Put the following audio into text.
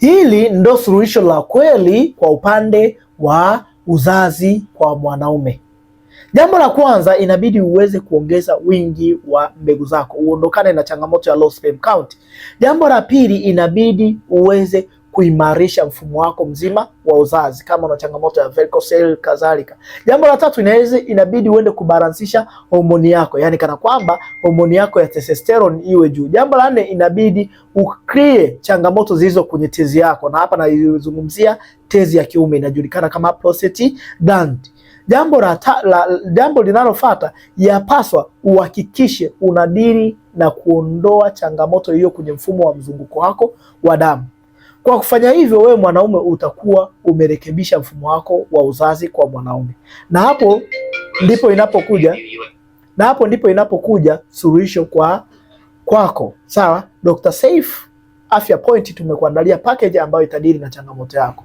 Hili ndo suluhisho la kweli kwa upande wa uzazi kwa mwanaume. Jambo la kwanza, inabidi uweze kuongeza wingi wa mbegu zako, uondokane na changamoto ya low sperm count. Jambo la pili, inabidi uweze kuimarisha mfumo wako mzima wa uzazi kama una changamoto ya varicocele kadhalika. Jambo la tatu, inabidi uende kubalansisha homoni yako, yani kana kwamba homoni yako ya testosterone iwe juu. Jambo la nne, inabidi ukrie changamoto zilizo kwenye tezi yako, na hapa naizungumzia tezi ya kiume, inajulikana kama prostate gland. Jambo linalofuata, yapaswa uhakikishe unadili na kuondoa changamoto hiyo kwenye mfumo wa mzunguko wako wa damu. Kwa kufanya hivyo, wewe mwanaume utakuwa umerekebisha mfumo wako wa uzazi kwa mwanaume, na hapo ndipo inapokuja suluhisho kwako. Sawa, Dr. Seif Afya Point tumekuandalia package ambayo itadili na changamoto yako.